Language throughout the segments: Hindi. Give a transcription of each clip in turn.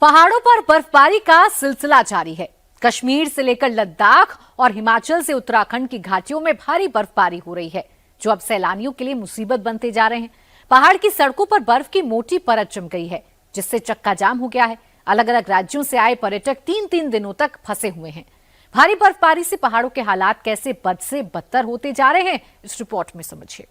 पहाड़ों पर बर्फबारी का सिलसिला जारी है। कश्मीर से लेकर लद्दाख और हिमाचल से उत्तराखंड की घाटियों में भारी बर्फबारी हो रही है, जो अब सैलानियों के लिए मुसीबत बनते जा रहे हैं। पहाड़ की सड़कों पर बर्फ की मोटी परत जम गई है, जिससे चक्का जाम हो गया है। अलग अलग राज्यों से आए पर्यटक 3-3 दिनों तक फंसे हुए हैं। भारी बर्फबारी से पहाड़ों के हालात कैसे बद से बदतर होते जा रहे हैं, इस रिपोर्ट में समझिए।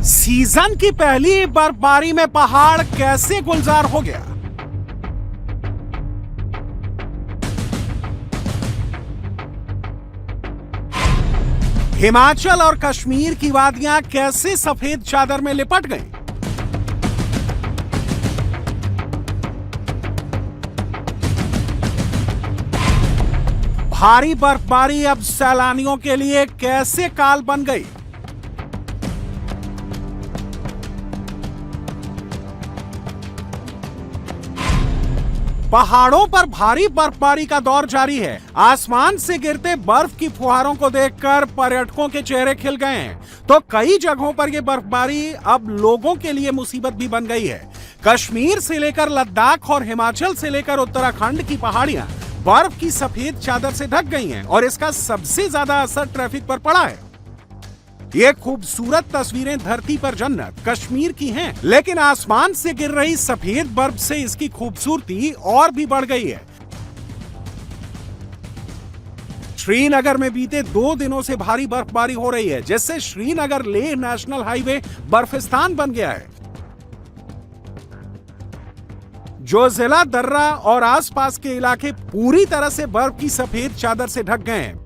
सीजन की पहली बर्फबारी में पहाड़ कैसे गुलजार हो गया। हिमाचल और कश्मीर की वादियां कैसे सफेद चादर में लिपट गई। भारी बर्फबारी अब सैलानियों के लिए कैसे काल बन गई। पहाड़ों पर भारी बर्फबारी का दौर जारी है। आसमान से गिरते बर्फ की फुहारों को देखकर पर्यटकों के चेहरे खिल गए हैं, तो कई जगहों पर यह बर्फबारी अब लोगों के लिए मुसीबत भी बन गई है। कश्मीर से लेकर लद्दाख और हिमाचल से लेकर उत्तराखंड की पहाड़ियां बर्फ की सफेद चादर से ढक गई हैं और इसका सबसे ज्यादा असर ट्रैफिक पर पड़ा है। ये खूबसूरत तस्वीरें धरती पर जन्नत कश्मीर की हैं, लेकिन आसमान से गिर रही सफेद बर्फ से इसकी खूबसूरती और भी बढ़ गई है। श्रीनगर में बीते 2 दिनों से भारी बर्फबारी हो रही है, जिससे श्रीनगर लेह नेशनल हाईवे बर्फिस्तान बन गया है। जो जिला दर्रा और आसपास के इलाके पूरी तरह से बर्फ की सफेद चादर से ढक गए हैं।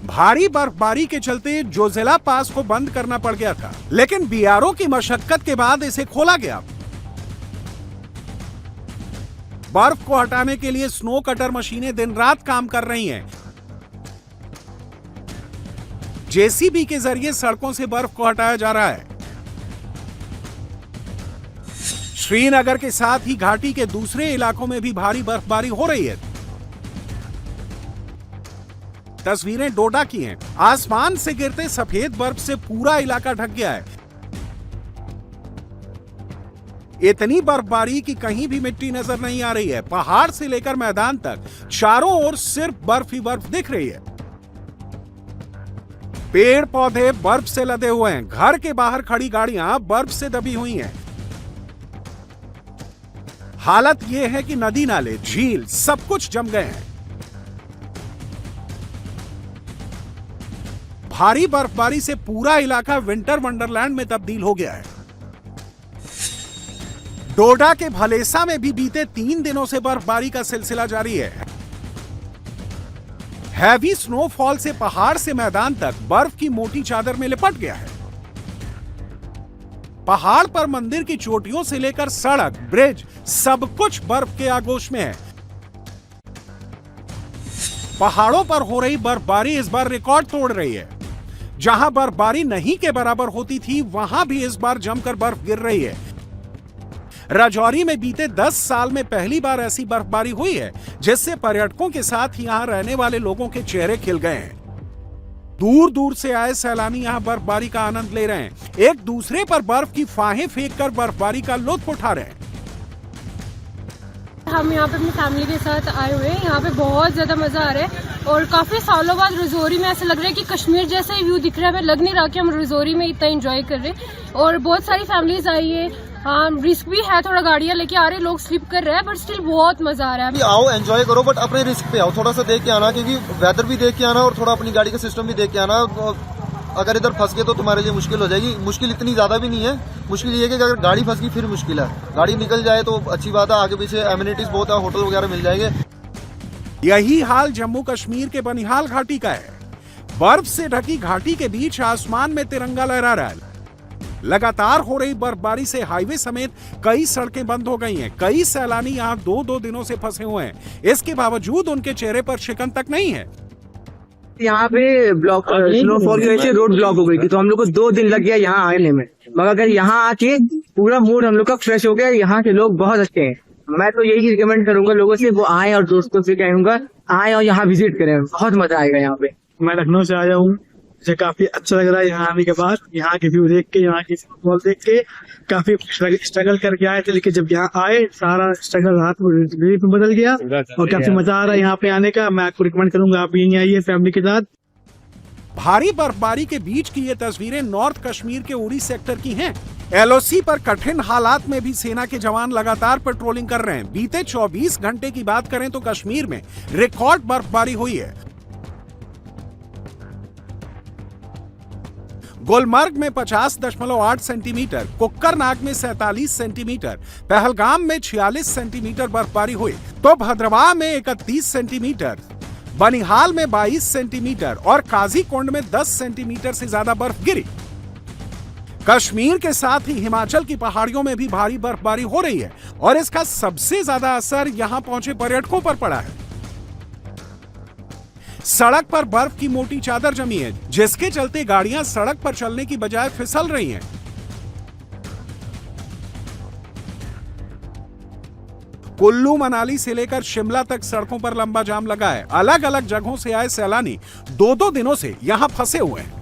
भारी बर्फबारी के चलते जोजिला पास को बंद करना पड़ गया था, लेकिन बीआरओ की मशक्कत के बाद इसे खोला गया। बर्फ को हटाने के लिए स्नो कटर मशीनें दिन रात काम कर रही हैं। जेसीबी के जरिए सड़कों से बर्फ को हटाया जा रहा है। श्रीनगर के साथ ही घाटी के दूसरे इलाकों में भी भारी बर्फबारी हो रही है। तस्वीरें डोडा की हैं। आसमान से गिरते सफेद बर्फ से पूरा इलाका ढक गया है। इतनी बर्फबारी कि कहीं भी मिट्टी नजर नहीं आ रही है। पहाड़ से लेकर मैदान तक चारों ओर सिर्फ बर्फ ही बर्फ दिख रही है। पेड़ पौधे बर्फ से लदे हुए हैं। घर के बाहर खड़ी गाड़ियां बर्फ से दबी हुई हैं। हालत यह है कि नदी नाले, झील सब कुछ जम गए हैं। भारी बर्फबारी से पूरा इलाका विंटर वंडरलैंड में तब्दील हो गया है। डोडा के भलेसा में भी बीते 3 दिनों से बर्फबारी का सिलसिला जारी है। हैवी स्नोफॉल से पहाड़ से मैदान तक बर्फ की मोटी चादर में लिपट गया है। पहाड़ पर मंदिर की चोटियों से लेकर सड़क, ब्रिज सब कुछ बर्फ के आगोश में है। पहाड़ों पर हो रही बर्फबारी इस बार रिकॉर्ड तोड़ रही है। जहां बर्फबारी नहीं के बराबर होती थी, वहां भी इस बार जमकर बर्फ गिर रही है। राजौरी में बीते 10 साल में पहली बार ऐसी बर्फबारी हुई है, जिससे पर्यटकों के साथ यहां रहने वाले लोगों के चेहरे खिल गए हैं। दूर दूर से आए सैलानी यहां बर्फबारी का आनंद ले रहे हैं। एक दूसरे पर बर्फ की फाहें फेंककर बर्फबारी का लुत्फ उठा रहे हैं। हम यहाँ पे अपनी फैमिली के साथ आए हुए हैं। यहाँ पे बहुत ज्यादा मजा आ रहा है और काफी सालों बाद रजौरी में ऐसा लग रहा है कि कश्मीर जैसा ही व्यू दिख रहा है। हमें लग नहीं रहा कि हम रजौरी में इतना एंजॉय कर रहे हैं। और बहुत सारी फैमिलीज आई है। हाँ, रिस्क भी है, थोड़ा गाड़ियाँ लेके आ रहे हैं, लोग स्लिप कर रहे हैं, बट स्टिल बहुत मजा आ रहा है। आओ एंजॉय करो, बट अपने रिस्क पे आओ। थोड़ा सा देख के आना, क्योंकि वेदर भी देख के आना और थोड़ा अपनी गाड़ी का सिस्टम भी देख के आना। अगर इधर फंस गए तो तुम्हारे लिए मुश्किल हो जाएगी। मुश्किल इतनी ज्यादा भी नहीं है। मुश्किल ये है कि अगर गाड़ी फंस गई फिर मुश्किल है। गाड़ी निकल जाए तो अच्छी बात है, आगे पीछे एमिनिटीज बहुत है, होटल वगैरह मिल जाएंगे। यही हाल जम्मू कश्मीर के बनिहाल घाटी का है। बर्फ से ढकी घाटी के बीच आसमान में तिरंगा लहरा रहा है। लगातार हो रही बर्फबारी से हाईवे समेत कई सड़कें बंद हो गई हैं। कई सैलानी यहां 2-2 दिनों से फंसे हुए हैं। इसके बावजूद उनके चेहरे पर शिकन तक नहीं है। यहाँ पे ब्लॉक स्नोफॉल की वजह से रोड ब्लॉक हो गई थी, तो हम लोग को 2 दिन लग गया यहाँ आने में। मगर अगर यहाँ आके पूरा मूड हम लोग का फ्रेश हो गया। यहाँ के लोग बहुत अच्छे हैं, मैं तो यही रिकमेंड करूंगा लोगों से, वो आए और दोस्तों से कहूंगा आए और यहाँ विजिट करें, बहुत मजा आएगा यहाँ पे। मैं लखनऊ से आया हूँ, मुझे काफी अच्छा लग रहा है यहाँ आने के बाद। यहाँ के व्यू देख के, यहाँ की फुटबॉल देख के काफी स्ट्रगल करके आए थे, लेकिन जब यहाँ आए सारा स्ट्रगल हाथ में बदल गया और काफी मजा आ रहा है यहाँ पे आने का। मैं आपको रिकमेंड करूंगा आप यहीं आइए फैमिली के साथ। भारी बर्फबारी के बीच की ये तस्वीरें नॉर्थ कश्मीर के उरी सेक्टर की हैं। एलओसी पर कठिन हालात में भी सेना के जवान लगातार पेट्रोलिंग कर रहे हैं। बीते 24 घंटे की बात करें तो कश्मीर में रिकॉर्ड बर्फबारी हुई है। गुलमर्ग में 50.8 सेंटीमीटर, कुक्करनाग में 47 सेंटीमीटर, पहलगाम में 46 सेंटीमीटर बर्फबारी हुई, तो भद्रवाह में 31 सेंटीमीटर, बनिहाल में 22 सेंटीमीटर और काजीकुंड में 10 सेंटीमीटर से ज्यादा बर्फ गिरी। कश्मीर के साथ ही हिमाचल की पहाड़ियों में भी भारी बर्फबारी हो रही है और इसका सबसे ज्यादा असर यहां पहुंचे पर्यटकों पर पड़ा है। सड़क पर बर्फ की मोटी चादर जमी है, जिसके चलते गाड़ियां सड़क पर चलने की बजाय फिसल रही हैं। कुल्लू मनाली से लेकर शिमला तक सड़कों पर लंबा जाम लगा है। अलग अलग जगहों से आए सैलानी 2-2 दिनों से यहां फंसे हुए हैं।